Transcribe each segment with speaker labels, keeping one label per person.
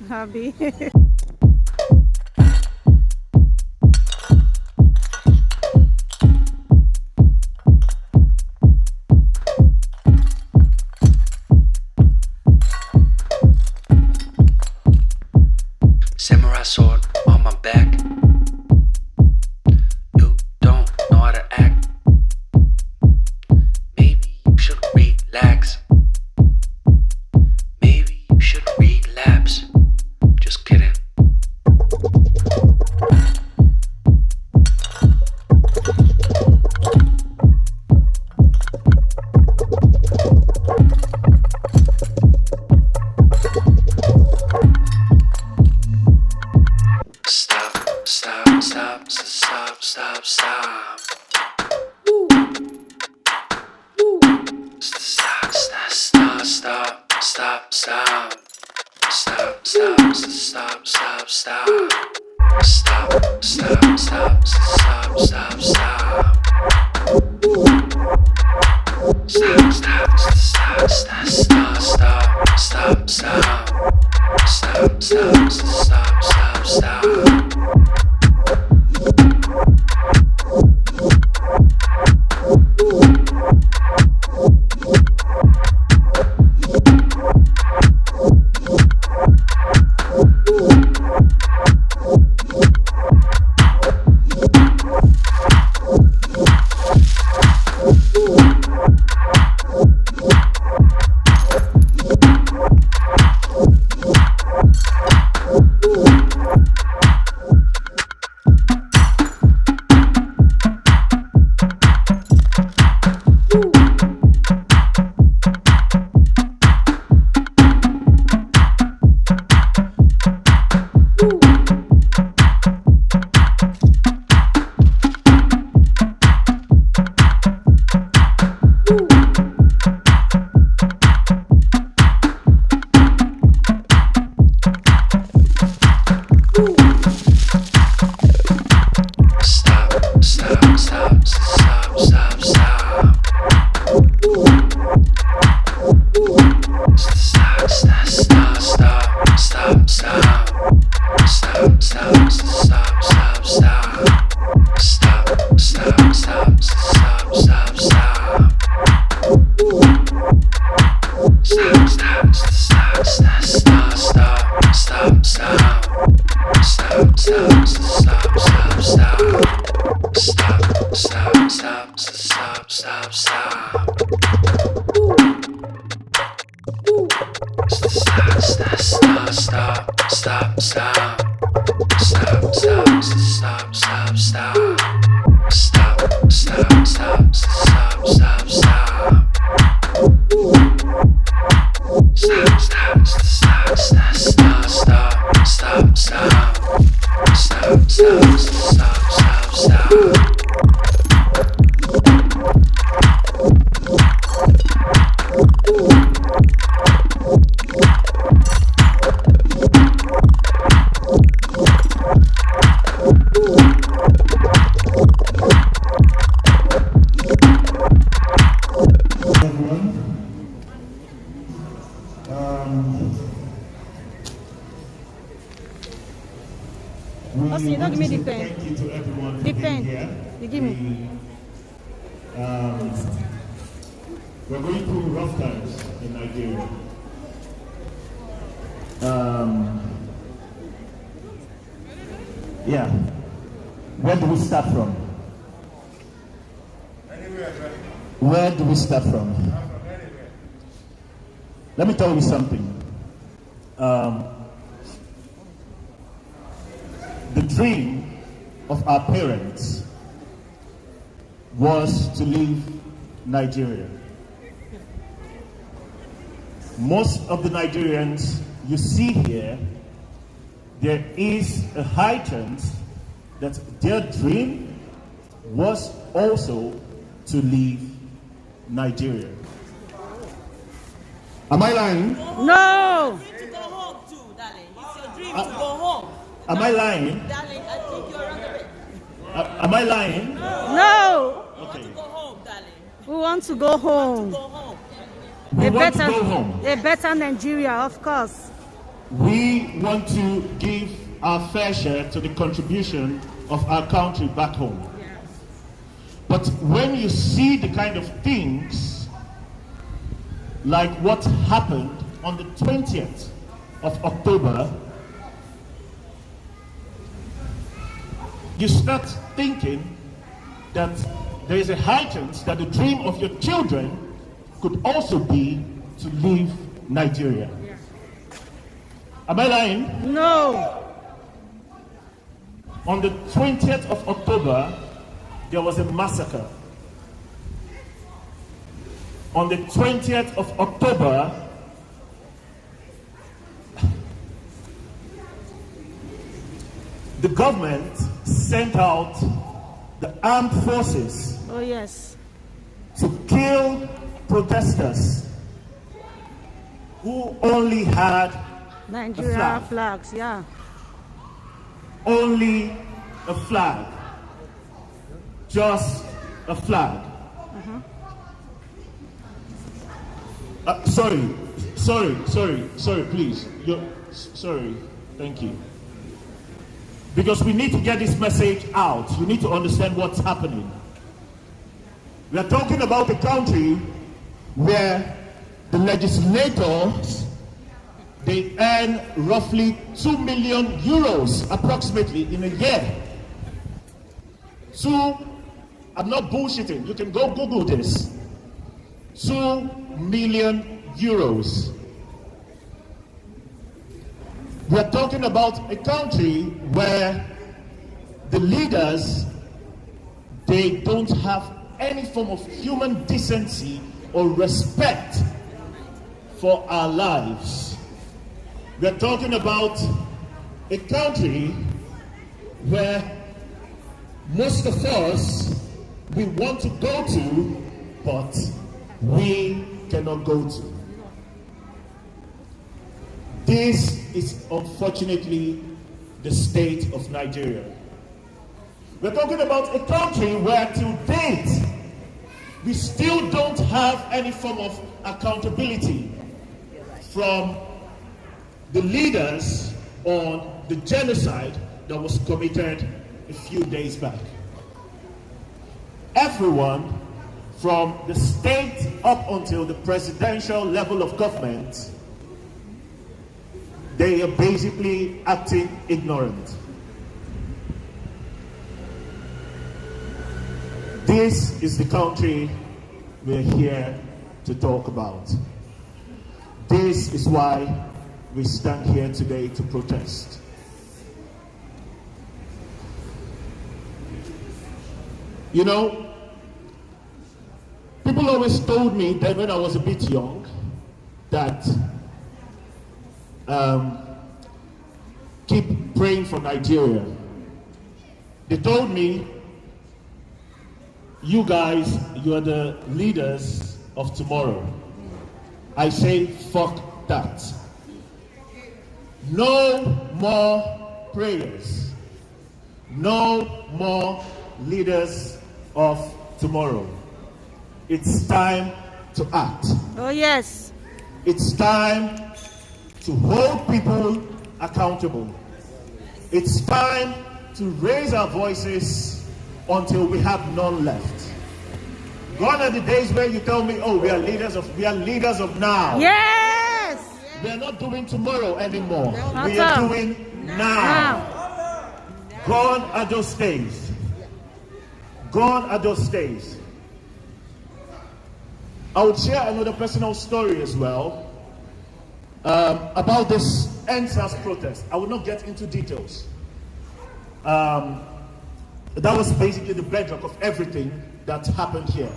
Speaker 1: Hobby.
Speaker 2: Samurai sword on my back. You don't know how to act. Maybe you should relax. Maybe you should relapse. Just kidding. Stop, stop, stop, stop, stop, stop. Woo. Woo. Stop, stop, stop, stop, stop, stop. Stop, stop, stop, stop, stop. Stop, stop, stop, stop, stop, stop. Stop, stop, stop, stop, stop, stop, stop, stop. Stop, stop, stop, stop, stop.
Speaker 1: Also, you don't give me the pen.
Speaker 3: Thank you to everyone for
Speaker 1: The
Speaker 3: being
Speaker 1: pen.
Speaker 3: here.
Speaker 1: You give me.
Speaker 3: We're going through rough times in Nigeria. Yeah. Where do we start from? Where do we start from? Let me tell you something. The dream of our parents was to leave Nigeria. Most of the Nigerians you see here, there is a high chance that their dream was also to leave Nigeria. Am I lying?
Speaker 1: No!
Speaker 4: To go home too, darling. It's your dream to go home.
Speaker 3: Am I lying?
Speaker 4: Darling, I think you're on the way.
Speaker 3: Am I lying?
Speaker 1: No!
Speaker 3: Okay.
Speaker 4: Go home, darling.
Speaker 1: We want to go home.
Speaker 4: Go home.
Speaker 3: We want to go home.
Speaker 1: A better Nigeria, of course.
Speaker 3: We want to give our fair share to the contribution of our country back home. But when you see the kind of things like what happened on the 20th of October, you start thinking that there is a high chance that the dream of your children could also be to leave Nigeria. Am I lying?
Speaker 1: No!
Speaker 3: On the 20th of October, there was a massacre. On the 20th of October, the government sent out the armed forces
Speaker 1: Oh, yes.
Speaker 3: to kill protesters who only had
Speaker 1: Nigeria
Speaker 3: flag.
Speaker 1: flags, yeah.
Speaker 3: only a flag. Just a flag. Sorry, please. Sorry, thank you. Because we need to get this message out. You need to understand what's happening. We are talking about a country where the legislators, they earn roughly 2 million euros approximately in a year. I'm not bullshitting, you can go Google this. 2 million euros. We are talking about a country where the leaders, they don't have any form of human decency or respect for our lives. We are talking about a country where most of us, we want to go to, but we cannot go to. This is unfortunately the state of Nigeria. We're talking about a country where to date, we still don't have any form of accountability from the leaders on the genocide that was committed a few days back. Everyone from the state up until the presidential level of government, they are basically acting ignorant. This is the country we're here to talk about. This is why we stand here today to protest. You know, people always told me that when I was a bit young, that keep praying for Nigeria. They told me, you guys, you are the leaders of tomorrow. I say, fuck that. No more prayers. No more leaders of tomorrow. It's time to act.
Speaker 1: Oh, yes.
Speaker 3: It's time to hold people accountable. It's time to raise our voices until we have none left. Gone are the days where you tell me, oh, we are leaders of now.
Speaker 1: Yes.
Speaker 3: We are not doing tomorrow anymore.
Speaker 1: Not
Speaker 3: We are
Speaker 1: so.
Speaker 3: doing now.
Speaker 1: Now.
Speaker 3: Gone are those days. Gone are those days. I would share another personal story as well about this endsars protest. I will not get into details. That was basically the bedrock of everything that happened here.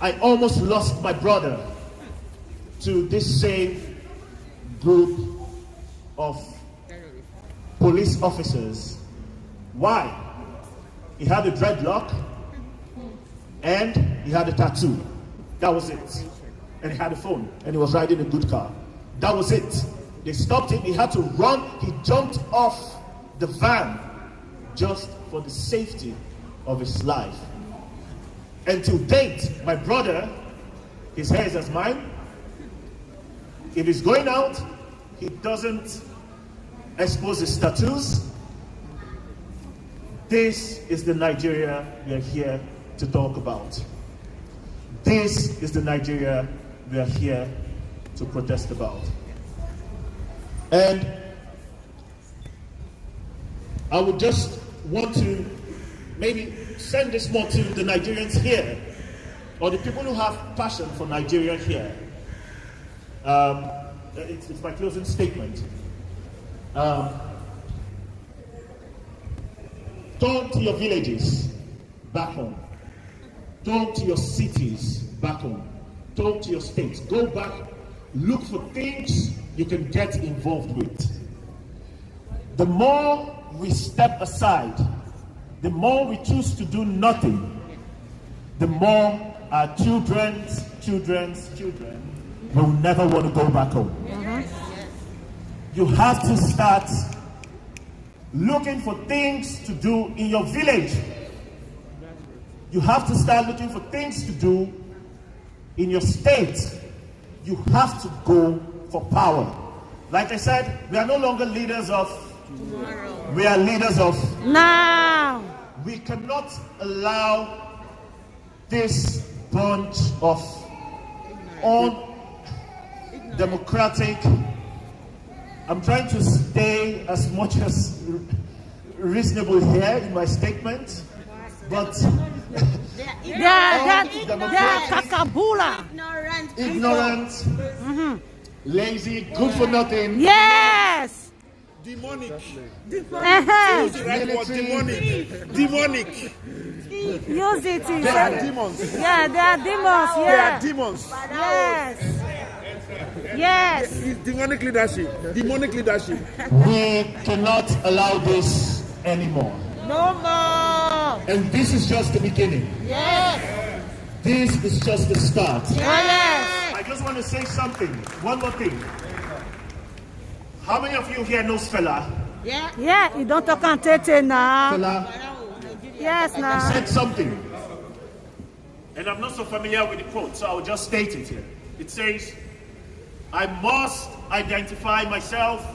Speaker 3: I almost lost my brother to this same group of police officers. Why? He had a dreadlock and he had a tattoo. That was it. And he had a phone and he was riding a good car. That was it. They stopped him. He had to run. He jumped off the van just for the safety of his life. And to date, my brother, his hair is as mine. If he's going out, he doesn't expose his tattoos. This is the Nigeria we are here to talk about. This is the Nigeria we are here to protest about. And I would just want to maybe send this more to the Nigerians here, or the people who have passion for Nigeria here. It's my closing statement. Talk to your villages back home. Talk to your cities back home. Talk to your states. Go back, look for things you can get involved with. The more we step aside, the more we choose to do nothing, the more our children's children will never want to go back home. You have to start looking for things to do in your village. You have to start looking for things to do in your state. You have to go for power. Like I said, we are no longer leaders of tomorrow. We are leaders of
Speaker 1: now.
Speaker 3: We cannot allow this bunch of undemocratic. I'm trying to stay as much as reasonable here in my statement, but
Speaker 1: They are kakabula.
Speaker 3: ignorant, lazy, good for nothing.
Speaker 1: Yes.
Speaker 5: Demonic.
Speaker 1: Uh-huh.
Speaker 5: Use the right word, demonic.
Speaker 1: Use it.
Speaker 5: They are demons.
Speaker 1: Yeah, they are demons.
Speaker 5: They
Speaker 1: Yeah.
Speaker 5: are demons.
Speaker 1: Yes. Yes.
Speaker 5: It's demonic leadership. Demonic leadership.
Speaker 3: We cannot allow this anymore.
Speaker 1: No more.
Speaker 3: And this is just the beginning.
Speaker 1: Yes.
Speaker 3: This is just the start.
Speaker 1: Yes.
Speaker 3: I just want to say something. One more thing. How many of you here knows Fela?
Speaker 1: Yeah, you don't talk and tete now.
Speaker 3: Fela
Speaker 1: Yes, now.
Speaker 3: said something. And I'm not so familiar with the quote, so I'll just state it here. It says, I must identify myself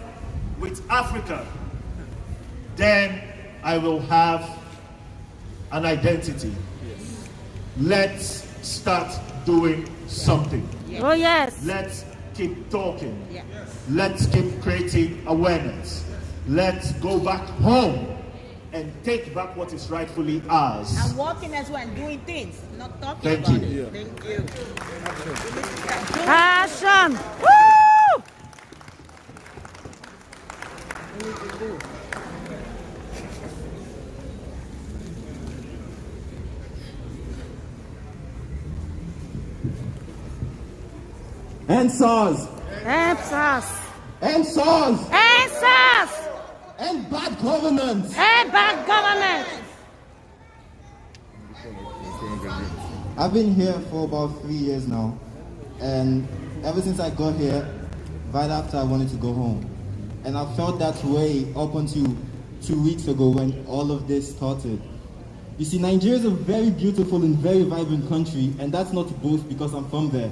Speaker 3: with Africa. Then I will have an identity. Let's start doing something.
Speaker 1: Oh, yes.
Speaker 3: Let's keep talking. Let's keep creating awareness. Let's go back home and take back what is rightfully ours.
Speaker 4: And walking as well and doing things, not talking
Speaker 3: Thank
Speaker 4: about
Speaker 3: you.
Speaker 4: it. Thank you.
Speaker 1: Action. Woo!
Speaker 6: Endsars,
Speaker 1: Endsars.
Speaker 6: endsars,
Speaker 1: Endsars.
Speaker 6: and bad governance.
Speaker 1: And bad government.
Speaker 6: I've been here for about 3 years now, and ever since I got here, right after I wanted to go home, and I felt that way up until 2 weeks ago when all of this started. You see, Nigeria is a very beautiful and very vibrant country, and that's not to boast because I'm from there.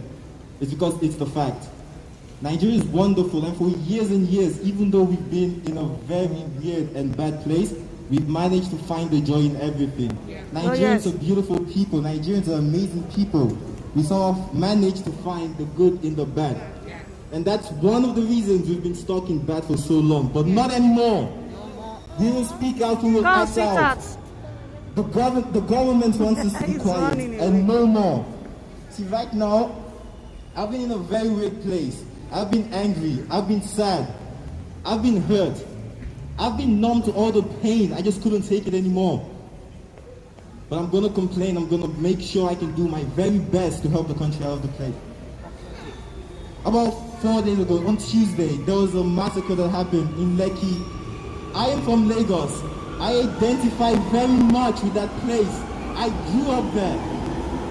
Speaker 6: It's because it's the fact. Nigeria is wonderful, and for years and years, even though we've been in a very weird and bad place, we've managed to find the joy in everything. Nigerians
Speaker 1: yes.
Speaker 6: are beautiful people. Nigerians are amazing people. We sort of managed to find the good in the bad. And that's one of the reasons we've been stuck in bad for so long. But not anymore. We will speak out, we will
Speaker 1: Come,
Speaker 6: act out.
Speaker 1: sweetheart.
Speaker 6: The government wants to
Speaker 1: He's
Speaker 6: speak quiet
Speaker 1: running away.
Speaker 6: and no more. See, right now, I've been in a very weird place. I've been angry. I've been sad. I've been hurt. I've been numb to all the pain. I just couldn't take it anymore. But I'm gonna complain. I'm gonna make sure I can do my very best to help the country out of the place. About 4 days ago, on Tuesday, there was a massacre that happened in Lekki. I am from Lagos. I identify very much with that place. I grew up there.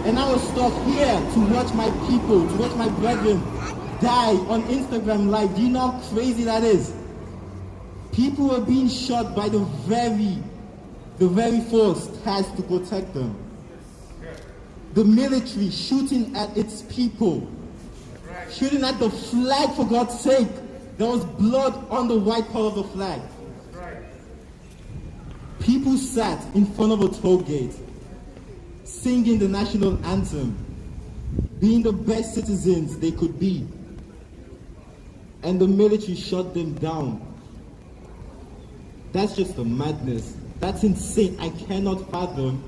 Speaker 6: And I was stuck here to watch my people, to watch my brethren die on Instagram Live. Do you know how crazy that is? People were being shot by the very force tasked to protect them. The military shooting at its people, shooting at the flag, for God's sake. There was blood on the white color of the flag. People sat in front of a toll gate, singing the national anthem, being the best citizens they could be. And the military shut them down. That's just a madness. That's insane. I cannot fathom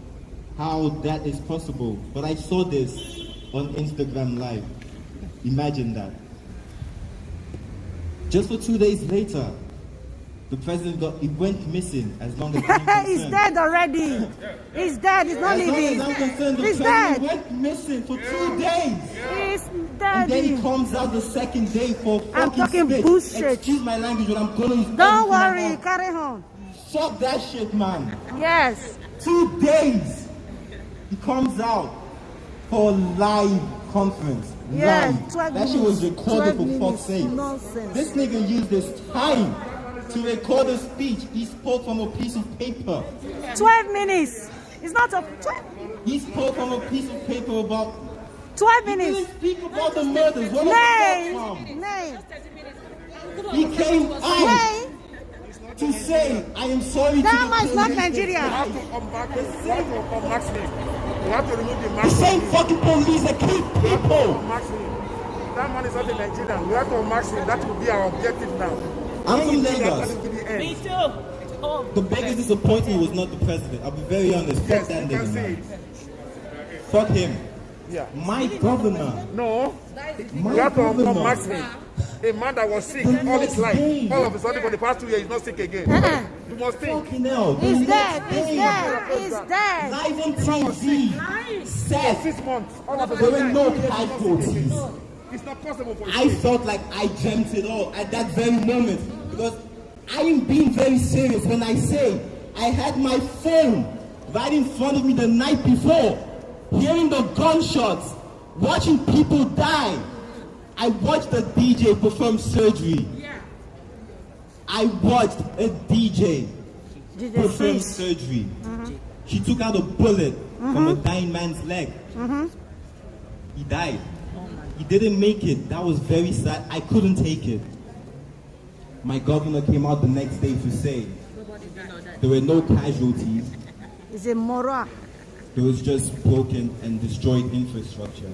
Speaker 6: how that is possible. But I saw this on Instagram Live. Imagine that. Just for 2 days later, the president went missing as long as I'm concerned.
Speaker 1: He's dead already. He's dead. He's not
Speaker 6: As long
Speaker 1: living.
Speaker 6: as I'm concerned, the
Speaker 1: He's
Speaker 6: president
Speaker 1: dead.
Speaker 6: went missing for 2 days.
Speaker 1: He's
Speaker 6: And then he
Speaker 1: dead.
Speaker 6: comes out the second day for
Speaker 1: I'm
Speaker 6: fucking
Speaker 1: talking
Speaker 6: spit.
Speaker 1: bullshit.
Speaker 6: Excuse my language, but I'm gonna use
Speaker 1: Don't
Speaker 6: everything I
Speaker 1: worry.
Speaker 6: have.
Speaker 1: Carry on.
Speaker 6: Fuck that shit, man.
Speaker 1: Yes.
Speaker 6: 2 days. He comes out for a live conference.
Speaker 1: Yes,
Speaker 6: Live.
Speaker 1: 12
Speaker 6: That shit was
Speaker 1: minutes.
Speaker 6: recorded
Speaker 1: 12
Speaker 6: for
Speaker 1: minutes.
Speaker 6: fuck's sake.
Speaker 1: Nonsense.
Speaker 6: This nigga used his time to record a speech. He spoke from a piece of paper.
Speaker 1: 12 minutes. It's not a 12,
Speaker 6: He spoke from a piece of paper about.
Speaker 1: 12
Speaker 6: He
Speaker 1: minutes.
Speaker 6: didn't speak about the murders. What
Speaker 1: Nay.
Speaker 6: was from?
Speaker 1: Nay.
Speaker 6: He came out
Speaker 1: Nay.
Speaker 6: to say, I am sorry
Speaker 1: That
Speaker 6: to
Speaker 1: man
Speaker 6: the
Speaker 1: is not
Speaker 6: police."
Speaker 1: Nigeria.
Speaker 5: You have to come back. You have to come max me. You have to remove the
Speaker 6: The
Speaker 5: max.
Speaker 6: same fucking police that kill people.
Speaker 5: Max me. That man is not a Nigerian. We have to max him. That will be our objective now.
Speaker 6: I'm from
Speaker 5: That
Speaker 6: Lagos.
Speaker 5: is to the
Speaker 4: Me
Speaker 5: end.
Speaker 4: too. Oh,
Speaker 6: The biggest disappointment was not the president. I'll be very honest. Fuck
Speaker 5: Yes,
Speaker 6: that
Speaker 5: you can
Speaker 6: nigga,
Speaker 5: see
Speaker 6: man.
Speaker 5: it.
Speaker 6: Fuck him.
Speaker 5: Yeah.
Speaker 6: My governor.
Speaker 5: No.
Speaker 6: My
Speaker 5: You have to come
Speaker 6: governor.
Speaker 5: max him. A man that was sick
Speaker 6: The
Speaker 5: all his
Speaker 6: next
Speaker 5: life.
Speaker 6: day.
Speaker 5: All of a sudden for the past 2 years, he's not sick again. You must think.
Speaker 6: Fucking hell. The
Speaker 1: He's
Speaker 6: next
Speaker 1: dead. He's
Speaker 6: day,
Speaker 1: dead. He's dead.
Speaker 6: Live on TV. Said
Speaker 5: 6 months. All of a
Speaker 6: there were
Speaker 5: sudden,
Speaker 6: no
Speaker 5: he's not sick
Speaker 6: casualties.
Speaker 5: again. It's not possible for
Speaker 6: I
Speaker 5: you.
Speaker 6: felt like I dreamt it all at that very moment. Because I am being very serious when I say I had my phone right in front of me the night before, hearing the gunshots, watching people die. I watched a DJ perform surgery. I watched a DJ
Speaker 1: DJ
Speaker 6: perform
Speaker 1: Freeze.
Speaker 6: surgery. She took out a bullet from a dying man's leg. He died. He didn't make it. That was very sad. I couldn't take it. My governor came out the next day to say there were no casualties.
Speaker 1: He's a moron.
Speaker 6: There was just broken and destroyed infrastructure.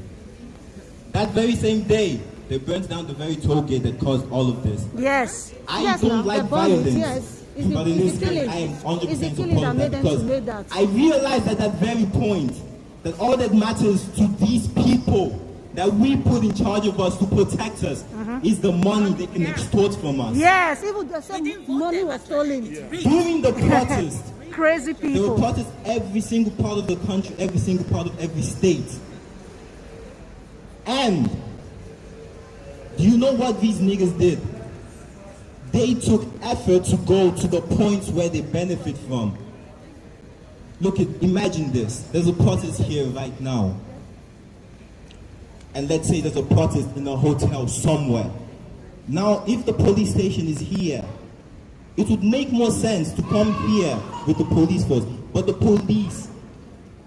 Speaker 6: That very same day, they burnt down the very toll gate that caused all of this.
Speaker 1: Yes.
Speaker 6: I
Speaker 1: Yes,
Speaker 6: don't
Speaker 1: now,
Speaker 6: like
Speaker 1: they burn it,
Speaker 6: violence.
Speaker 1: Yes. It's the-
Speaker 6: But in
Speaker 1: it's
Speaker 6: this
Speaker 1: the
Speaker 6: case,
Speaker 1: killing.
Speaker 6: I am
Speaker 1: It's
Speaker 6: 100%
Speaker 1: the killing that
Speaker 6: supporting
Speaker 1: made
Speaker 6: that
Speaker 1: them to
Speaker 6: because
Speaker 1: make that.
Speaker 6: I realized at that very point that all that matters to these people that we put in charge of us to protect us is the money they can extort from us.
Speaker 1: Yes, even the
Speaker 4: We
Speaker 1: same
Speaker 4: didn't vote
Speaker 1: money
Speaker 4: them
Speaker 1: was
Speaker 4: as well.
Speaker 1: stolen.
Speaker 6: During the protest,
Speaker 1: Crazy
Speaker 6: there were
Speaker 1: people.
Speaker 6: protests every single part of the country, every single part of every state. And do you know what these niggas did? They took effort to go to the points where they benefit from. Look at, imagine this. There's a protest here right now. And let's say there's a protest in a hotel somewhere. Now, if the police station is here, it would make more sense to come here with the police force. But the police,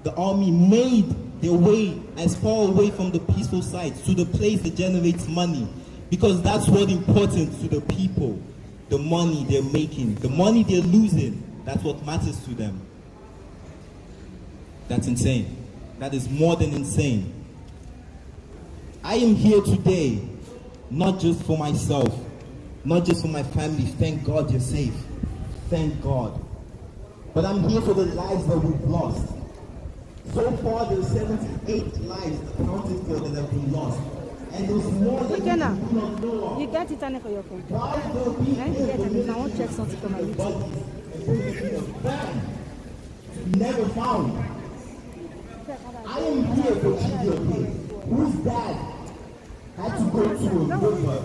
Speaker 6: the army made their way as far away from the peaceful sites to the place that generates money. Because that's what's important to the people. The money they're making, the money they're losing, that's what matters to them. That's insane. That is more than insane. I am here today, not just for myself, not just for my family. Thank God you're safe. Thank God. But I'm here for the lives that we've lost. So far, there's 78 lives accounted for that have been lost. And there's more that we do not know of.
Speaker 1: You get internet for your computer.
Speaker 6: Why don't we
Speaker 1: Then you get it. I want to check something for my YouTube.
Speaker 6: Never found. I am here for Chidioke, whose dad had to go to a river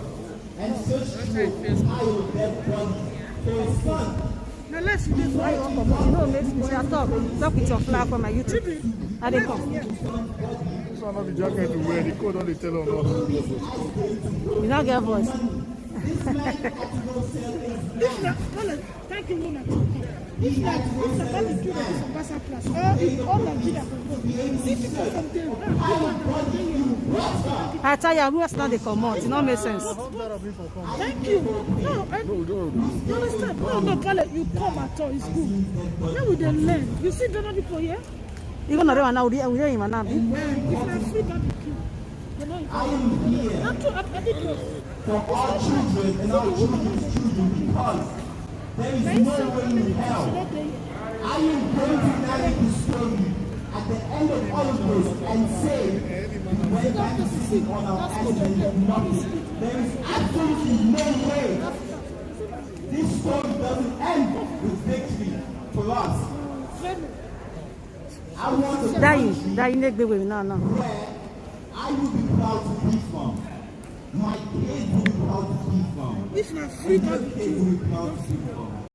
Speaker 6: and search through a pile of dead bodies for his son.
Speaker 1: Now let's do this. Why you want to come? You know, makes me say, talk with your flag for my YouTube. I didn't come.
Speaker 5: This one not the jacket to wear. The code only tell on us.
Speaker 1: You don't get voice.
Speaker 7: Thank you, Luna. If the public do this on Bassa Plus, all Nigeria can go. See people from there.
Speaker 1: I tell you, who else now they come out? It don't make sense.
Speaker 7: Thank you. No, you understand? No, Kale, you come at all. It's good. Then we then learn. You see the people here?
Speaker 1: Even though they are now, we are in Manam.
Speaker 7: If you are free barbecue, you know,
Speaker 6: I am here
Speaker 7: I'm too, I did know.
Speaker 6: for our children and our children's children because there is no way in hell. I am going to narrate the story at the end of all of this and say we went back to sitting on our asses and did nothing. There is absolutely no way this story doesn't end with victory for us. I want to
Speaker 1: Dying, neck baby, no.
Speaker 6: where I will be proud to be from. My kids will be proud to be from.
Speaker 7: If you are free
Speaker 6: Your kids
Speaker 7: barbecue,
Speaker 6: will be proud to be from.